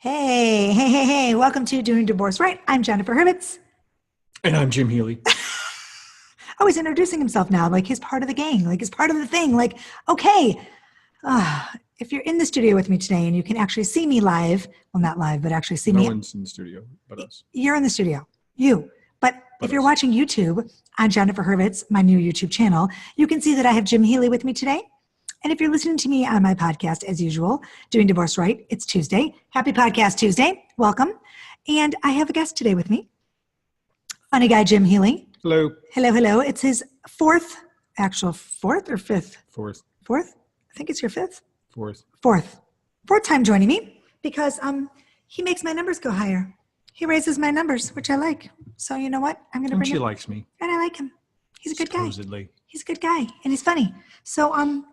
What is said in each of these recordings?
Hey. Welcome to Doing Divorce Right. I'm Jennifer Hurvitz. And I'm Jim Healy. Oh, he's introducing himself now, like he's part of the gang, like he's part of the thing. Like, okay, if you're in the studio with me today and you can actually see me live, well, not live, but actually see me. No one's in the studio but us. You're in the studio, you. But if you're watching YouTube on Jennifer Hurvitz, my new YouTube channel, you can see that I have Jim Healy with me today. And if you're listening to me on my podcast, as usual, Doing Divorce Right, it's Tuesday. Happy Podcast Tuesday. Welcome. And I have a guest today with me. Funny guy, Jim Healy. Hello. Hello. It's his fourth or fifth? Fourth. Fourth? I think it's your fifth? Fourth time joining me because he makes my numbers go higher. He raises my numbers, which I like. So you know what? I'm going to bring him. She likes me. And I like him. He's a good guy. Supposedly. He's a good guy, and he's funny. So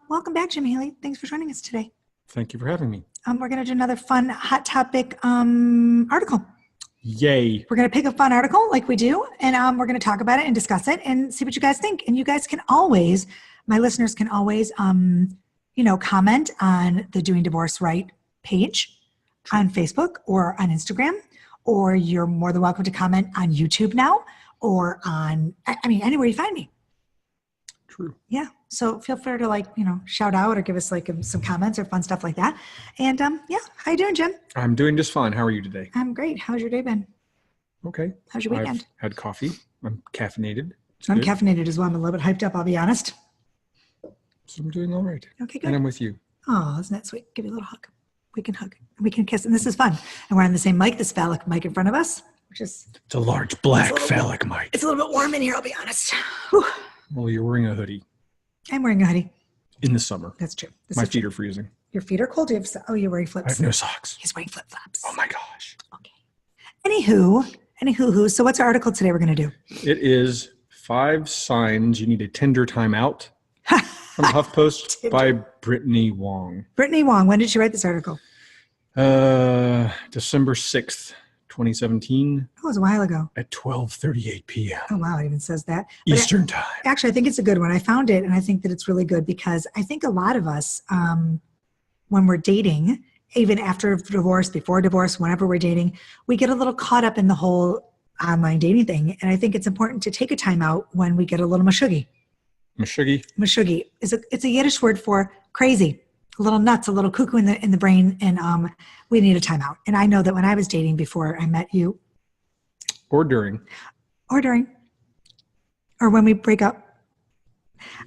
welcome back, Jim Healy. Thanks for joining us today. Thank you for having me. We're going to do another fun hot topic article. Yay. We're going to pick a fun article like we do, and we're going to talk about it and discuss it and see what you guys think. And you guys can always, my listeners can always, comment on the Doing Divorce Right page on Facebook or on Instagram, or you're more than welcome to comment on YouTube now or on, anywhere you find me. True. Yeah. So feel free to shout out or give us some comments or fun stuff like that. And how you doing, Jim? I'm doing just fine. How are you today? I'm great. How's your day been? Okay. How's your weekend? I've had coffee. I'm caffeinated. I'm caffeinated as well. I'm a little bit hyped up, I'll be honest. So I'm doing all right. Okay, good. And I'm with you. Oh, isn't that sweet? Give you a little hug. We can hug. We can kiss. And this is fun. And we're on the same mic, this phallic mic in front of us, which is... It's a large black phallic mic. It's a little bit warm in here, I'll be honest. Whew. Well, you're wearing a hoodie. I'm wearing a hoodie. In the summer. That's true. My feet are freezing. Your feet are cold? You're wearing flips. I have no socks. He's wearing flip-flops. Oh my gosh. Okay. Anywho, so what's our article today we're going to do? It is 5 signs you need a Tinder timeout from HuffPost by Brittany Wong. Brittany Wong, when did she write this article? December 6th, 2017. Oh, it was a while ago. At 12:38 p.m. Oh, wow, it even says that. Eastern time. Actually, I think it's a good one. I found it, and I think that it's really good because I think a lot of us, when we're dating, even after divorce, before divorce, whenever we're dating, we get a little caught up in the whole online dating thing. And I think it's important to take a time out when we get a little mashuggy. Mashuggy. It's a Yiddish word for crazy, a little nuts, a little cuckoo in the brain, and we need a timeout. And I know that when I was dating before I met you, or during, or when we break up,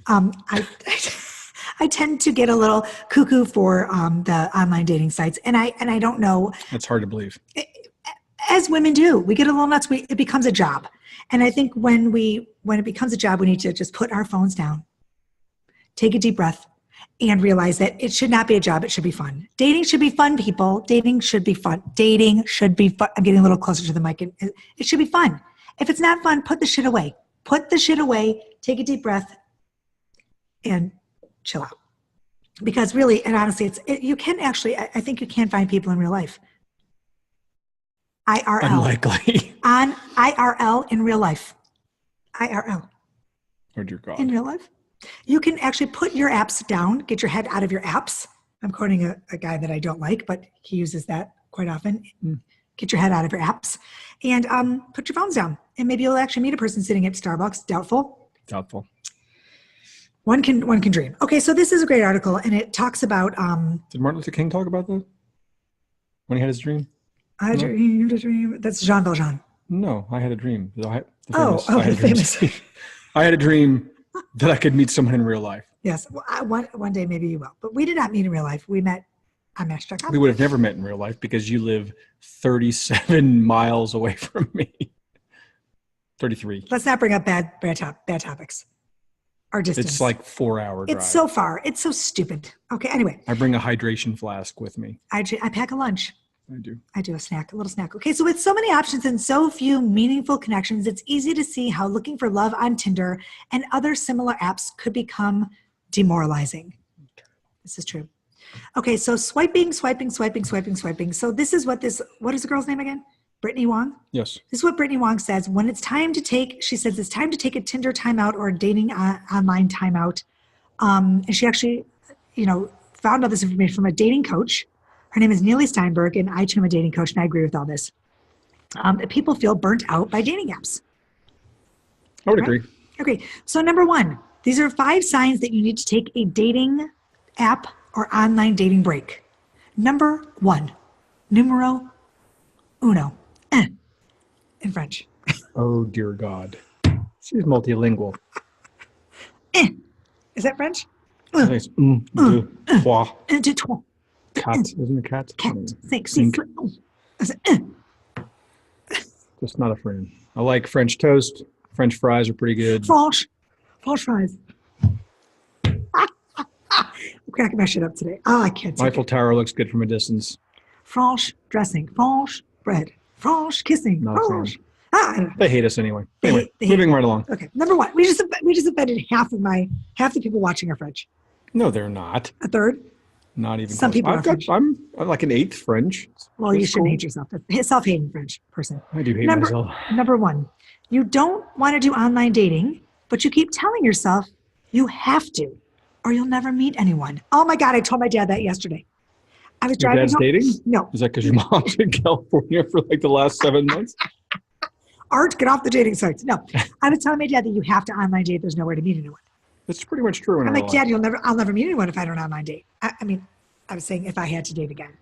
I tend to get a little cuckoo for the online dating sites, and I don't know. That's hard to believe. As women do, we get a little nuts. It becomes a job, and I think when it becomes a job, we need to just put our phones down, take a deep breath, and realize that it should not be a job. It should be fun. Dating should be fun, people. Dating should be fun. I'm getting a little closer to the mic. It should be fun. If it's not fun, put the shit away. Take a deep breath, and chill out. Because really, and honestly, you can actually, I think you can find people in real life. IRL. Unlikely. On IRL in real life. IRL. Oh, dear God. In real life. You can actually put your apps down, get your head out of your apps. I'm quoting a guy that I don't like, but he uses that quite often. Get your head out of your apps and put your phones down. And maybe you'll actually meet a person sitting at Starbucks. Doubtful. One can dream. Okay, so this is a great article, and it talks about... Did Martin Luther King talk about that? When he had his dream? I dreamed a dream. That's Jean Valjean. No, I had a dream. I had a dream that I could meet someone in real life. Yes. Well, one day maybe you will. But we did not meet in real life. We met on Match.com. We would have never met in real life because you live 37 miles away from me. 33. Let's not bring up bad topics. Our distance. It's like 4-hour drive. It's so far. It's so stupid. Okay, anyway. I bring a hydration flask with me. I pack a lunch. I do. A little snack. Okay, so with so many options and so few meaningful connections, it's easy to see how looking for love on Tinder and other similar apps could become demoralizing. This is true. Okay, so swiping. So this is what is the girl's name again? Brittany Wong? Yes. This is what Brittany Wong says. When it's time to take, she says it's time to take a Tinder timeout or a dating online timeout. And she actually, found all this information from a dating coach Her name is Neely Steinberg, and I too am a dating coach, and I agree with all this. People feel burnt out by dating apps. I would agree. Okay, so number 1, these are 5 signs that you need to take a dating app or online dating break. Number 1, numero uno, in French. Oh, dear God. She's multilingual. Is that French? Nice. Deux, trois. Un, deux, trois. Cat. Isn't it cat? Cat. Six. Sink. Just not a fan. I like French toast. French fries are pretty good. French fries. I'm cracking my shit up today. Oh, I can't take Eiffel Tower looks good from a distance. French dressing. French bread. French kissing. Not a fan. French. I don't know. They hate us anyway. They Anyway, hate moving right along. Okay, number 1. We just offended half the people watching are French. No, they're not. A third? Not even Some close. people are French. I'm like an 8th French. Well, you That's shouldn't cool. hate yourself. A self-hating French person. I do hate Number myself. 1, you don't want to do online dating, but you keep telling yourself you have to, or you'll never meet anyone. Oh my God, I told my dad that yesterday. I was Your driving dad's home. dating? No. Is that because your mom's in California for like the last 7 months? Art, get off the dating sites. No. I was telling my dad that you have to online date. There's nowhere to meet anyone. That's pretty much true in I'm our like, life. Dad, I'll never meet anyone if I don't online date. I mean, I was saying if I had to date again.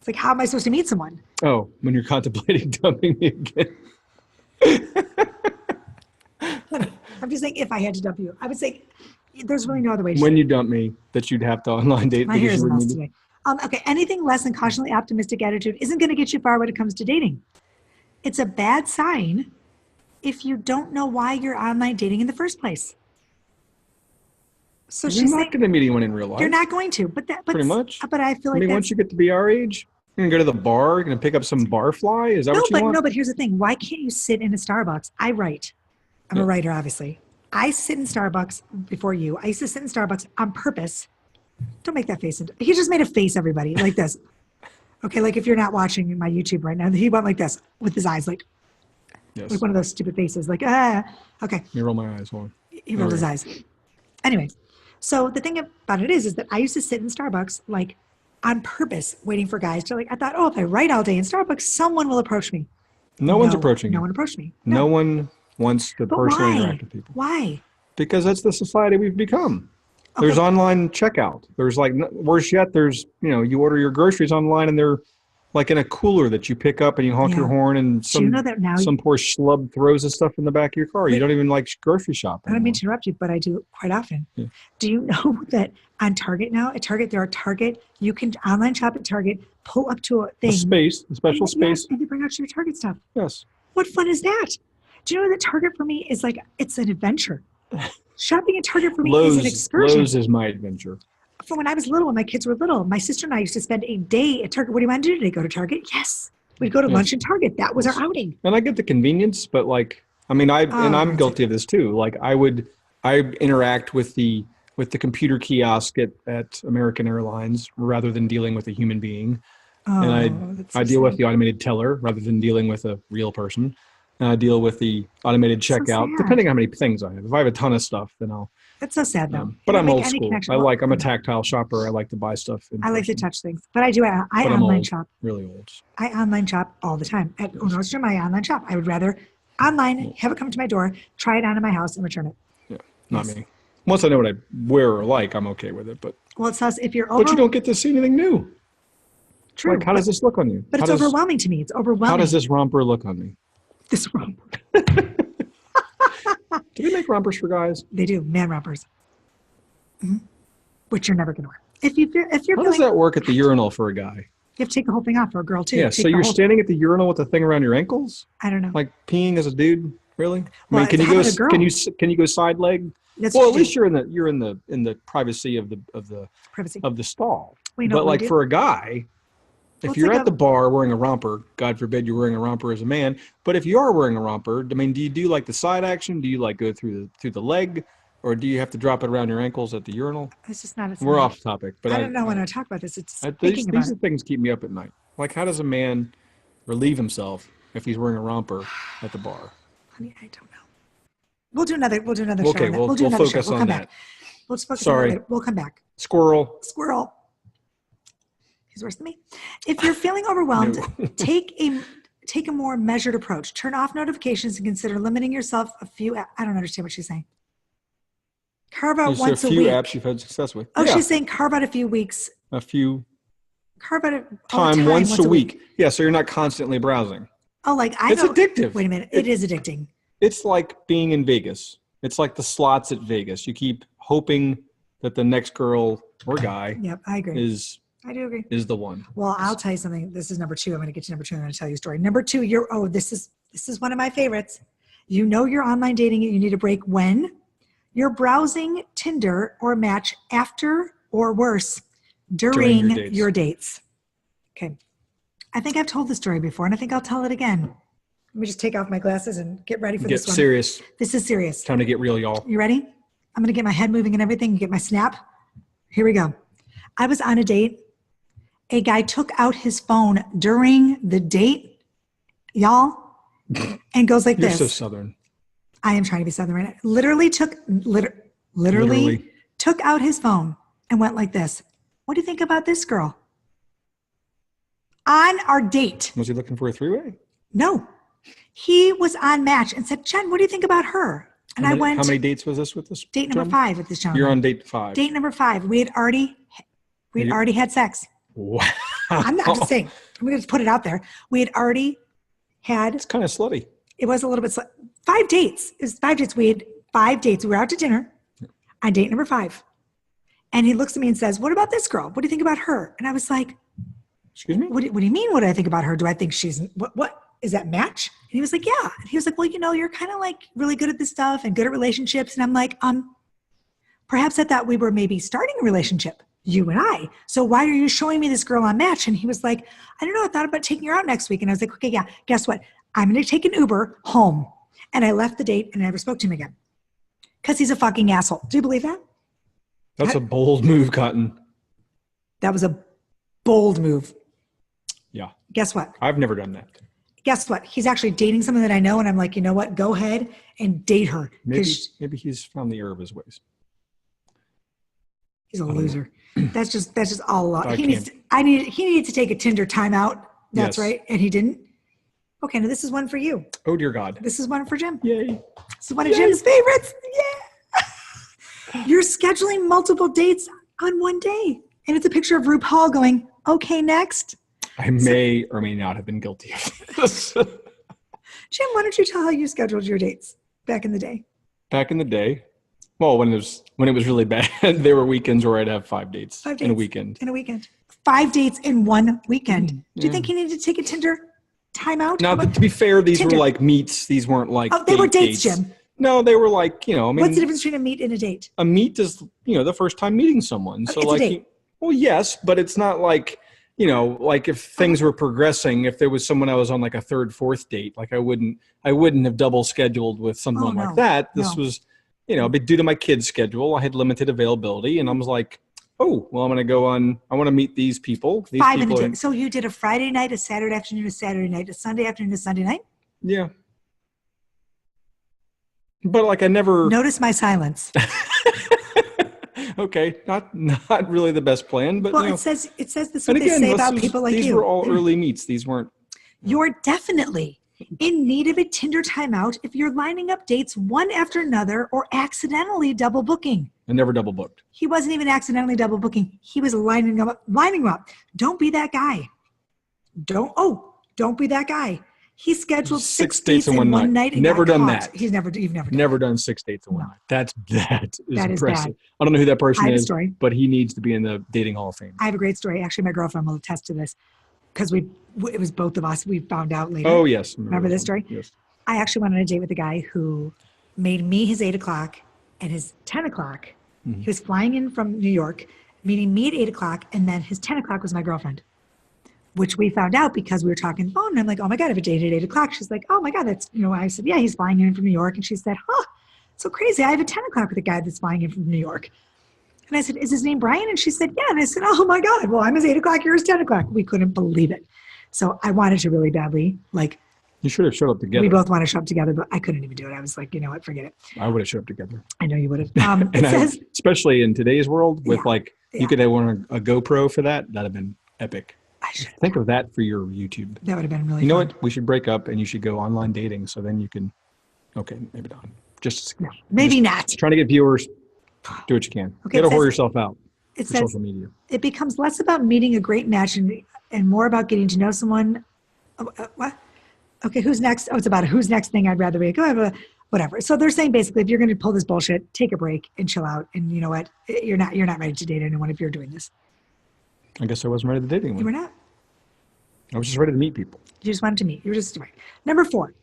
It's like, how am I supposed to meet someone? Oh, when you're contemplating dumping me again. I'm just saying if I had to dump you. I would say there's really no other way to When you dump me, that you'd have to online date. My hair is because a you mess wouldn't need- today. Okay, anything less than cautiously optimistic attitude isn't going to get you far when it comes to dating. It's a bad sign if you don't know why you're online dating in the first place. So You're she's not saying going to meet anyone in real life. you're not going to, but Pretty much. But I feel I like mean, that's, once you get to be our age, you're going to go to the bar, you're going to pick up some barfly? Is that what you want? but here's the thing. Why can't you sit in a Starbucks? I write. I'm a writer, obviously. I sit in Starbucks before you. I used to sit in Starbucks on purpose. Don't make that face. He just made a face, everybody, like this. Okay, like if you're not watching my YouTube right now, he went like this with his eyes, like Yes. one of those stupid faces, like, ah. Okay, Let me roll my eyes. Hold on. he rolled his eyes. Anyway, so the thing about it is that I used to sit in Starbucks, like, on purpose, waiting for guys to, like, I thought, oh, if I write all day in Starbucks, someone will approach me. No one's approaching No you. one approached me. No one wants to But personally why? interact with people. Why? Because that's the society we've become. Okay. There's online checkout. There's like, worse yet, there's, you order your groceries online and they're like in a cooler that you pick up and you honk Yeah. your horn and Do you know that now? some poor schlub throws the stuff in the back of your car. You Wait. don't even like grocery shop I don't anymore. mean to interrupt you, but I do quite often. Yeah. Do you know that on Target now, at Target, there are Target, you can online shop at Target, pull up to a thing. A special and, space. yes, and you bring out your Target stuff. Yes. What fun is that? Do you know that Target for me is like, it's an adventure. Shopping at Target for me is an excursion. Lowe's is my adventure. From when I was little, when my kids were little, my sister and I used to spend a day at Target. What do you want to do today? Go to Target? Yes. We'd go to Yes. lunch at Target. That was our outing. And I get the convenience, but like, I mean, I'm that's guilty of this too. Like I interact with the computer kiosk at American Airlines rather than dealing with a human being. And that's so I deal with sad. the automated teller rather than dealing with a real person. And I deal with the automated So checkout, sad. depending on how many things I have. If I have a ton of stuff, then I'll. That's so sad, though. But You I'm don't old make any school. connection. I'm a tactile shopper. I like to buy stuff. In I like to person. touch things, but I do. I But I'm online old. shop. Really old. I online shop all the time. At Nordstrom, I online shop. I would rather online, have it come to my door, try it on in my house, and return it. Yeah, not Yes. me. Once I know what I wear or like, I'm okay with it. But Well, it says if you're over, but you don't get to see anything new. true, Like, how does this look on you? but How it's does- overwhelming to me. It's overwhelming. How does this romper look on me? this romper? Do they make rompers for guys? They do man rompers, which you're never going to wear. If you're How does feeling, that work at the urinal for a guy? you have to take the whole thing off for a girl too. Yeah, Take so the you're whole- standing at the urinal with the thing around your ankles, I don't know. like peeing as a dude. Really? Well, can you how go? about a girl? Can you go side leg? That's Well, what at you least do. you're in the privacy of the Privacy. stall. We know But what we like do. for a guy, if Well, it's you're like at the bar wearing a romper, God forbid you're wearing a romper as a man, but if you are wearing a romper, I mean, do you do like the side action? Do you like go through the leg, or do you have to drop it around your ankles at the urinal? It's just not. It's We're not- off topic, but I don't know when I talk about this. It's these thinking about these it. things keep me up at night. Like, how does a man relieve himself if he's wearing a romper at the bar? Honey, I don't know. We'll do another. We'll do another Okay, show. On that. we'll do another focus show. We'll on come that. back. Let's focus Sorry. on that. We'll come back. Squirrel. Squirrel. He's worse than me. If you're feeling overwhelmed, No. take a more measured approach. Turn off notifications and consider limiting yourself a few. I don't understand what she's saying. Carve out There's once a a few week. apps you've had success with. Oh, Yeah, she's saying carve out a few weeks. a few Carve out time once a week. Yeah, so you're not constantly browsing. Oh, like It's addictive. Wait a minute. It is addicting. It's like being in Vegas. It's like the slots at Vegas. You keep hoping that the next girl or guy Yep, I agree. I do agree. is the one. Well, I'll tell you something. This is number 2. I'm going to get to number 2 and I'm going to tell you a story. Number 2, this is one of my favorites. You know you're online dating and you need a break when you're browsing Tinder or Match after or worse during your dates. Okay. I think I've told the story before and I think I'll tell it again. Let me just take off my glasses and get ready for this one. Get serious. This is serious. Time to get real, y'all. You ready? I'm going to get my head moving and everything, get my snap. Here we go. I was on a date. A guy took out his phone during the date, y'all, and goes like You're this. so Southern. I am trying to be Southern right now. Literally took out his phone and went like this. What do you think about this girl? On our date. Was he looking for a three-way? No. He was on Match and said, Jen, what do you think about her? And How I went. How many dates was this with this? Date number gentleman? 5 with this gentleman. You're on date 5. Date number 5. We had already had sex. Wow. I'm not just saying. I'm going to just put it out there. We had already had. It's kind of slutty. It was a little bit. 5 dates. It was 5 dates. We had 5 dates. We were out to dinner on date number 5. And he looks at me and says, what about this girl? What do you think about her? And I was like, Excuse me? what do you mean? What do I think about her? Do I think she's, what is that Match? And he was like, yeah. And he was like, well, you're kind of like really good at this stuff and good at relationships. And I'm like, perhaps I thought we were maybe starting a relationship, you and I. So why are you showing me this girl on Match? And he was like, I don't know. I thought about taking her out next week. And I was like, okay, yeah, guess what? I'm going to take an Uber home. And I left the date and I never spoke to him again. Because he's a fucking asshole. Do you believe that? That's a bold move, Cotton. That was a bold move. Yeah. Guess what? I've never done that. Guess what? He's actually dating someone that I know. And I'm like, you know what? Go ahead and date her. Maybe he's found the error of his ways. He's a loser. That's just all a lot. He can't. needs to take a Tinder timeout. That's Yes. right. And he didn't. Okay, now this is one for you. Oh, dear God. This is one for Jim. Yay. This is one of Jim's favorites. Yeah. You're scheduling multiple dates on one day. And it's a picture of RuPaul going, okay, next. I may or may not have been guilty of this. Jim, why don't you tell how you scheduled your dates back in the day? Back in the day, well, when it was really bad, there were weekends where I'd have 5 dates, 5 dates in a weekend. In a weekend. 5 dates in one weekend. Do you Yeah. think you needed to take a Tinder timeout? Now, to be fair, these Tinder. were like meets. These weren't like Oh, they were dates, Jim. No, they were like, I mean, What's the difference between a meet and a date? a meet is, the first time meeting someone. So It's a like, date. well, yes, but it's not like, like if things were progressing, if there was someone I was on like a 3rd, 4th date, like I wouldn't have double scheduled with someone no. like that. This No. was, but due to my kids' schedule, I had limited availability and I was like, oh, well, I'm going to go on, I want to meet these people. These 5 in people the are- day. So you did a Friday night, a Saturday afternoon, a Saturday night, a Sunday afternoon, a Sunday night? Yeah. But like I never, Notice my silence. okay, not really the best plan, but Well, it says this is and what they again, say about people like these you. were all early meets. These weren't. You're definitely in need of a Tinder timeout if you're lining up dates one after another or accidentally double booking. I never double booked. He wasn't even accidentally double booking. He was lining them up. Don't be that guy. Don't be that guy. He scheduled 6 dates in one night. And Never got done caught. that. You've never done Never done 6 dates in one No. night. That is That is impressive. bad. I don't know who that person I have a is, story. but he needs to be in the dating hall of fame. I have a great story. Actually, my girlfriend will attest to this because it was both of us. We found out later. Oh yes, Remember this story? Yes. I actually went on a date with a guy who made me his 8 o'clock and his 10 o'clock. Mm-hmm. He was flying in from New York, meeting me at 8 o'clock, and then his 10 o'clock was my girlfriend, which we found out because we were talking on the phone. And I'm like, oh my God, I have a date at 8 o'clock. She's like, oh my God, that's, I said, yeah, he's flying in from New York. And she said, huh, so crazy. I have a 10 o'clock with a guy that's flying in from New York. And I said, is his name Brian? And she said, yeah. And I said, oh my God, well, I'm his 8 o'clock, you're his 10 o'clock. We couldn't believe it. So I wanted to really badly, You should have showed up together. we both want to show up together, but I couldn't even do it. I was like, you know what, forget it. I would have showed up together. I know you would have. It says, especially in today's world with Yeah. you could have won a GoPro for that. That'd have been epic. I should. Think of that for your YouTube. That would have been really You know fun. what? We should break up and you should go online dating so then you can, okay, maybe not. Just No, maybe not. trying to get viewers. Do what you can. Okay, You it gotta whore says- yourself out It for says social media. it becomes less about meeting a great match and more about getting to know someone. What? Okay, who's next? Oh, it's about a who's next thing I'd rather be. Whatever. So they're saying basically, if you're going to pull this bullshit, take a break and chill out. And you know what? You're not ready to date anyone if you're doing this. I guess I wasn't ready to date You anyone. were not. I was just ready to meet people. You just wanted to meet. You were just right. Number 4.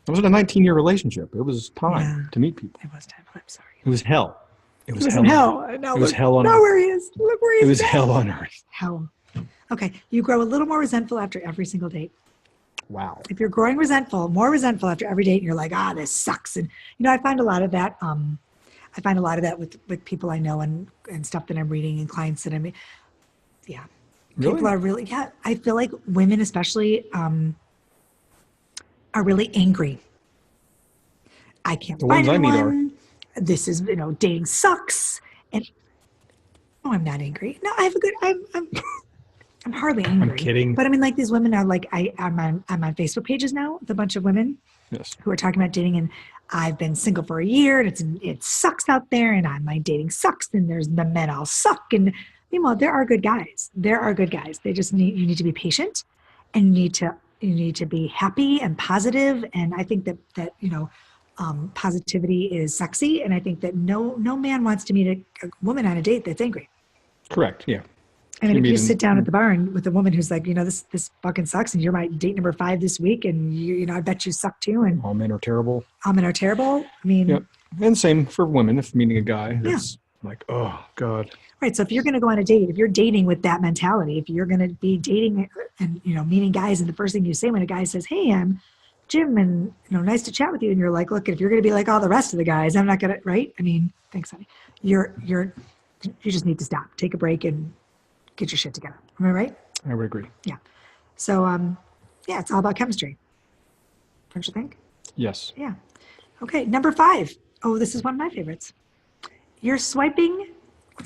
I was in a 19-year relationship. It was time Yeah. to meet people. It was time. I'm sorry. It was hell. It was It was hell. in hell. No, It was hell on Know earth. where he is. Look where he is. It was now. hell on earth. Hell. Okay. You grow a little more resentful after every single date. Wow. If you're growing more resentful after every date, and you're like, this sucks. And I find a lot of that. I find a lot of that with people I know and stuff that I'm reading and clients that I'm. Yeah. Really? People are really. Yeah. I feel like women, especially, are really angry. I can't The find ones I meet anyone. This is dating sucks. And no, I'm not angry. No, I have a good. I'm hardly angry. I'm kidding. But I mean, like these women are like, I'm on Facebook pages now with a bunch of women Yes. who are talking about dating, and I've been single for a year, and it sucks out there, and my dating sucks, and there's the men all suck, and meanwhile, there are good guys. There are good guys. They just you need to be patient, and you need to be happy and positive, and I think that positivity is sexy, and I think that no man wants to meet a woman on a date that's angry. Correct. Yeah. I mean, You if you meet sit down at the bar and with a woman who's like, this fucking sucks, and you're my date number 5 this week, and I bet you suck too, and All men are terrible. all men are terrible. I mean, Yep. And same for women. If meeting a guy that's like, oh God. right. So if you're going to go on a date, if you're dating with that mentality, if you're going to be dating and meeting guys, and the first thing you say when a guy says, "Hey, I'm Jim, and nice to chat with you," and you're like, "Look, if you're going to be like all the rest of the guys, I'm not going to." Right? I mean, thanks, honey. You just need to stop, take a break, and get your shit together. Am I right? I would agree. Yeah. So, it's all about chemistry. Don't you think? Yes. Yeah. Okay. Number 5. Oh, this is one of my favorites. You're swiping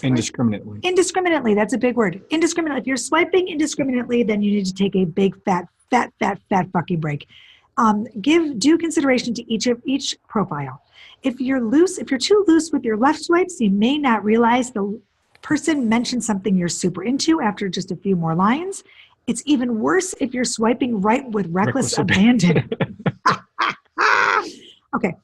Indiscriminately. indiscriminately. That's a big word. Indiscriminately. If you're swiping indiscriminately, then you need to take a big fat fucking break. Give due consideration to each profile. If you're too loose with your left swipes, you may not realize the person mentioned something you're super into after just a few more lines. It's even worse if you're swiping right with reckless abandon. Okay.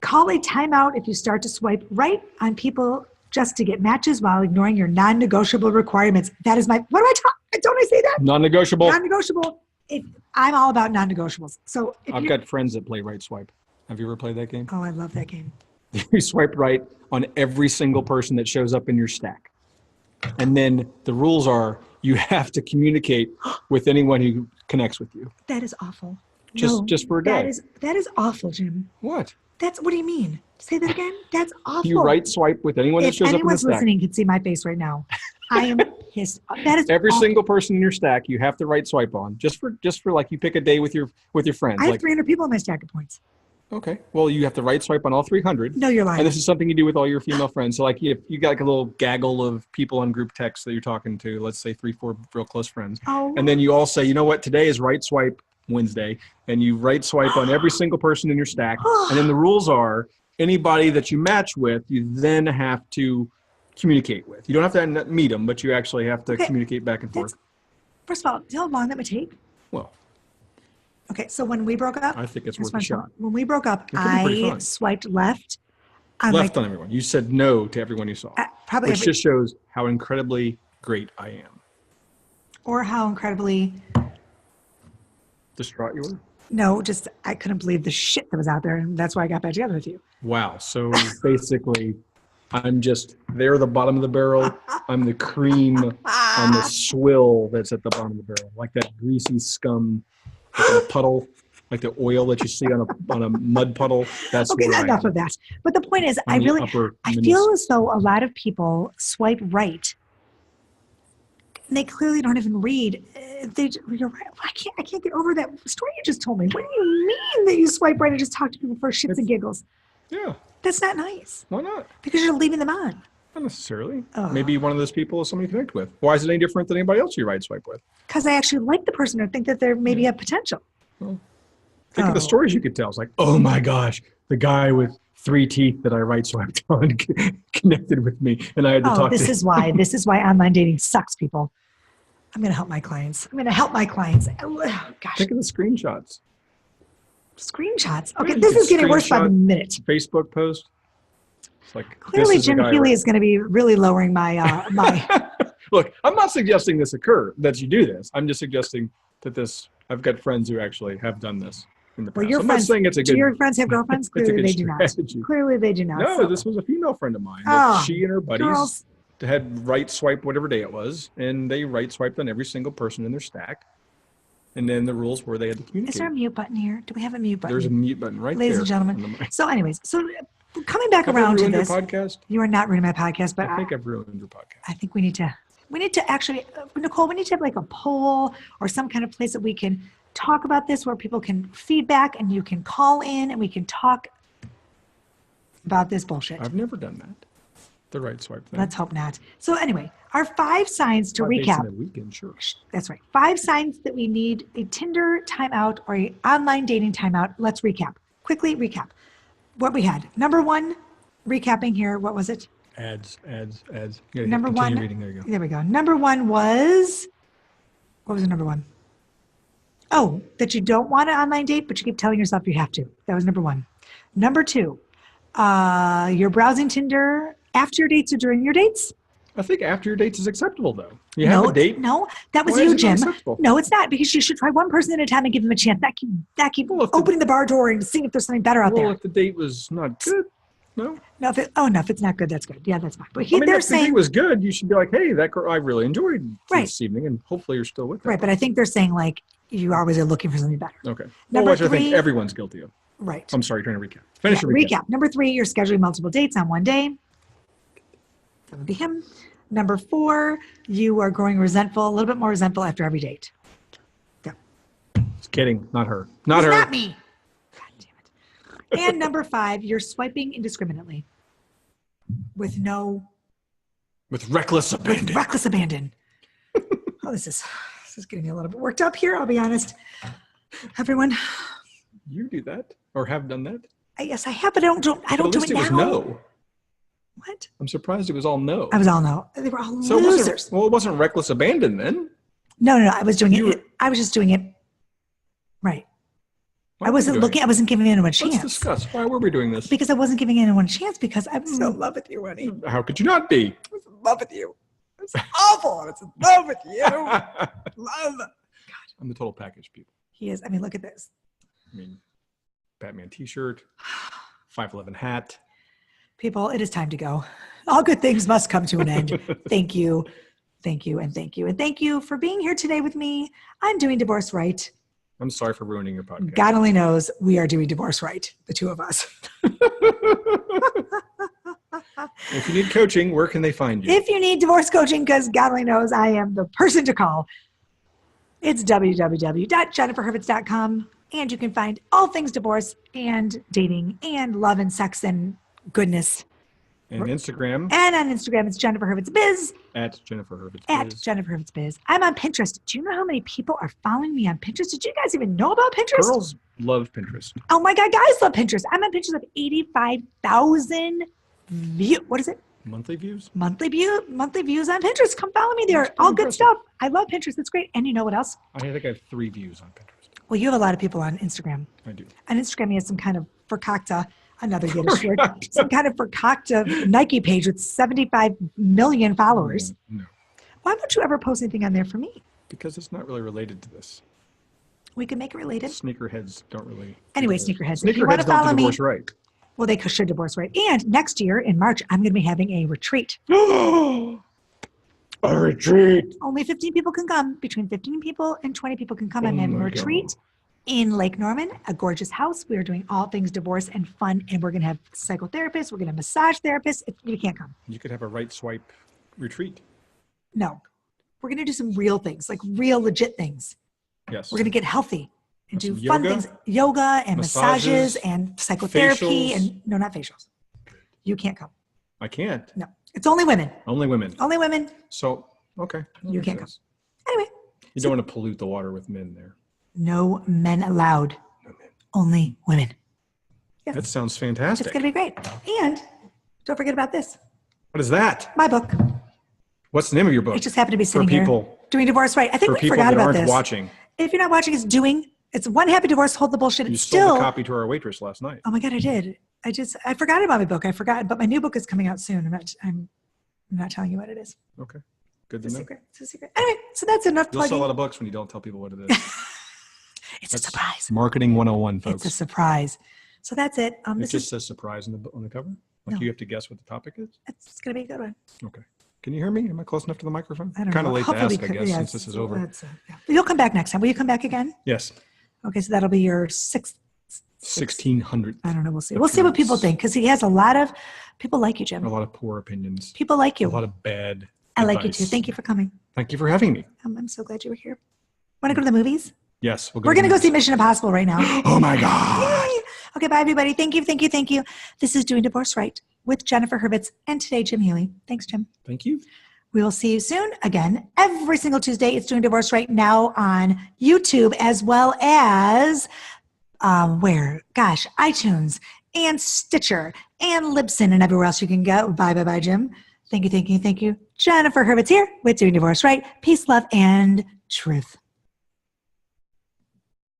Call a timeout if you start to swipe right on people just to get matches while ignoring your non-negotiable requirements. That is don't I say that? Non-negotiable. Non-negotiable. I'm all about non-negotiables. So I've got friends that play right swipe. Have you ever played that game? Oh, I love that game. You swipe right on every single person that shows up in your stack. And then the rules are you have to communicate with anyone who connects with you. That is awful. Just for a day. That is awful, Jim. What? What do you mean? Say that again? That's awful. You right swipe with anyone that If shows up in the anyone's stack. listening can see my face right now. I am pissed. That is Every awful. single person in your stack you have to right swipe on. Just for like you pick a day with your friends. I have Like 300 people in my stack of points. okay. Well, you have to right swipe on all 300. No, you're lying. And this is something you do with all your female friends. So like if you got like a little gaggle of people on group text that you're talking to, let's say 3-4 real close friends. Oh. And then you all say, you know what, today is right swipe Wednesday. And you right swipe on every single person in your stack. And then the rules are anybody that you match with, you then have to communicate with. You don't have to meet them, but you actually have to communicate back and forth. First of all, do you know how long that would take? Well, Okay, so when we broke up, I think it's here's worth a my shot. thought. When we broke up, It could be pretty I fun. swiped left. On Left on everyone. You said no to everyone you saw, probably which just shows how incredibly great I am. or how incredibly Distraught you were? no, just I couldn't believe the shit that was out there, and that's why I got back together with you. Wow. So basically, I'm just there, the bottom of the barrel. I'm the cream on the swill that's at the bottom of the barrel, like that greasy scum, like a puddle, like the oil that you see on a mud puddle. That's Okay, where I enough am. of that. But the point is, On the upper I minis- feel as though a lot of people swipe right. And they clearly don't even read. You're right. I can't get over that story you just told me. What do you mean that you swipe right and just talk to people for shits and giggles? Yeah. That's not nice Why not? because you're leaving them on. Not necessarily. Oh. Maybe one of those people is somebody you connect with. Why is it any different than anybody else you right swipe with? Because I actually like the person or think that they're maybe have potential. Well, think of the stories you could tell. It's like, oh my gosh, the guy with 3 teeth that I right swiped on connected with me, and I had to talk to him. This is why online dating sucks, people. I'm going to help my clients. Oh, gosh. Think of the screenshots. Screenshots. Okay, Yeah, this you is getting worse by the screenshot minute. Facebook post. It's like, Clearly, this is the Jim guy Healy right- is going to be really lowering my my. Look, I'm not suggesting this occur, that you do this. I'm just suggesting that this, I've got friends who actually have done this in the past. Well, your I'm friends, not saying it's a do good, your friends have girlfriends? it's a Clearly, good they do not. strategy. Clearly, they do not. No, So, this was a female friend of mine. That Oh, she and her buddies girls. had right swiped whatever day it was, and they right swiped on every single person in their stack. And then the rules were they had to communicate. Is there a mute button here? Do we have a mute button? There's a mute button right Ladies there. and gentlemen. on the- So, anyways, coming back Have I around to ruined your this, podcast? you are not ruining my podcast, but I think I've ruined your podcast. I think we need to actually, Nicole, we need to have like a poll or some kind of place that we can talk about this where people can feedback and you can call in and we can talk about this bullshit. I've never done that. The right swipe thing. Let's hope not. So anyway, our 5 signs to 5 dates recap. in a weekend, sure. That's right. 5 signs that we need a Tinder timeout or a online dating timeout. Let's recap. Quickly recap what we had. Number 1, recapping here. What was it? Ads. You gotta hit Number continue 1. reading. There you go. There we go. Number 1 was, what was the number 1? Oh, that you don't want an online date, but you keep telling yourself you have to. That was number 1. Number 2, you're browsing Tinder after your dates or during your dates. I think after your dates is acceptable, though. You have a date. No, that was Why you, is it not Jim. acceptable? No, it's not, because you should try one person at a time and give them a chance. That keep Well, if the- opening the bar door and seeing if there's something better out Well, there. if the date was not good, no. No, if it's not good, that's good. Yeah, that's fine. But I mean, they're if the date saying was good, you should be like, hey, that girl I really enjoyed Right. this evening, and hopefully you're still with her. right, but I think they're saying like you always are looking for something better. Okay. Well, Number which I think 3 everyone's guilty of. Right. I'm sorry, trying to recap. Finish Yeah, your recap. Number 3, you're scheduling multiple dates on one day. That would be him. Number 4, you are growing resentful, a little bit more resentful after every date. Just kidding. Not her. Not It's her. not me. God damn it. And number 5, you're swiping indiscriminately with With reckless abandon. reckless abandon. Oh, this is getting me a little bit worked up here. I'll be honest. Everyone, You do that or have done that? yes, I have, but I don't But at do least it it was now. no. What? I'm surprised it was all no. I was all no. They were all So losers. it wasn't reckless abandon then. No. I was doing You it. I was just doing it. Right. Why I were we wasn't doing looking. it? I wasn't giving anyone a Let's chance discuss. Why were we doing this? because I wasn't giving anyone a chance because I'm so in love with you, honey. How could you not be? I was in love with you. It's awful. I was in love with you. Love. I'm the total package, people. He is. I mean, look at this. I mean, Batman t-shirt, 5'11" hat. People, it is time to go. All good things must come to an end. Thank you. Thank you. And thank you. And thank you for being here today with me. I'm doing divorce right. I'm sorry for ruining your podcast. God only knows we are doing divorce right, the two of us. If you need coaching, where can they find you? If you need divorce coaching, because God only knows I am the person to call, it's www.jenniferhurvitz.com. And you can find all things divorce and dating and love and sex and goodness. And Instagram And on Instagram, it's Jennifer Hurvitz Biz. at Jennifer Hurvitz. At Biz. Jennifer Hurvitz Biz. I'm on Pinterest. Do you know how many people are following me on Pinterest? Did you guys even know about Pinterest? Girls love Pinterest. Oh my God, guys love Pinterest. I'm on Pinterest with 85,000 views. What is it? Monthly views? Monthly views on Pinterest. Come follow me there. That's pretty All good impressive. stuff. I love Pinterest. It's great. And you know what else? I think I have 3 views on Pinterest. Well, you have a lot of people on Instagram. I do. On Instagram, he has some kind of verkakta, another Yiddish word, some kind of verkakta Nike page with 75 million followers. No, Why won't you ever post anything on there for me? because it's not really related to this. We can make it related. Sneakerheads don't really. Anyway, sneakerheads, if you want Sneakerheads to follow don't me, divorce right. well, they should divorce right. And next year in March, I'm going to be having a retreat. A retreat. Only 15 people can come. Between 15 people and 20 people can come. I'm Oh in a my retreat in Lake Norman, a gorgeous house. We are doing all things divorce and fun. And we're going to have psychotherapists. We're going to have massage therapists. You can't come. You could have a right swipe retreat. No. We're going to do some real things, like real legit things. Yes. We're going to get healthy and do Some fun yoga, things. Yoga and massages massages, and psychotherapy. facials. And no, not facials. You can't come. I can't. No. It's only women. Only women. Only women. So, okay. You can't come. Anyway. You don't want to pollute the water with men there. No men allowed. No men. Only women. Yes. That sounds fantastic. It's going to be great. And don't forget about this. What is that? My book. What's the name of your book? It just happened to be sitting For people, here. Doing Divorce Right. I think for we people forgot that about aren't this. watching. If you're not watching, it's One Happy Divorce, Hold the Bullshit. You It's sold still. a copy to our waitress last night. Oh my God, I did. I forgot about my book. I forgot, but my new book is coming out soon. I'm not telling you what it is. Okay. Good to It's a know. secret. It's a secret. Anyway, so that's enough You'll sell a plugging. lot of books when you don't tell people what it is. It's a surprise. Marketing 101, folks. It's a surprise. So that's it. It This just is says surprise on the cover? Like No. you have to guess what the topic is? it's going to be a good one. Okay. Can you hear me? Am I close enough to the microphone? I don't Kind know. of late Hopefully to ask, we I could- guess, yeah, since this is over. yeah. You'll come back next time. Will you come back again? Yes. Okay, so that'll be your sixth. 1,600. I don't know. We'll see. We'll see what people think because he has a lot of people like you, Jim. A lot of poor opinions. People like A you. lot of bad I like you advice. too. Thank you for coming. Thank you for having me. I'm so glad you were here. Want to go to the movies? Yes. We're going to go see Mission Impossible right now. Oh my God. Yay! Okay, bye everybody. Thank you, thank you, thank you. This is Doing Divorce Right with Jennifer Hurvitz and today Jim Healy. Thanks, Jim. Thank you. We will see you soon again. Every single Tuesday, it's Doing Divorce Right now on YouTube as well as iTunes and Stitcher and Libsyn and everywhere else you can go. Bye, Jim. Thank you, thank you, thank you. Jennifer Hurvitz here with Doing Divorce Right. Peace, love, and truth.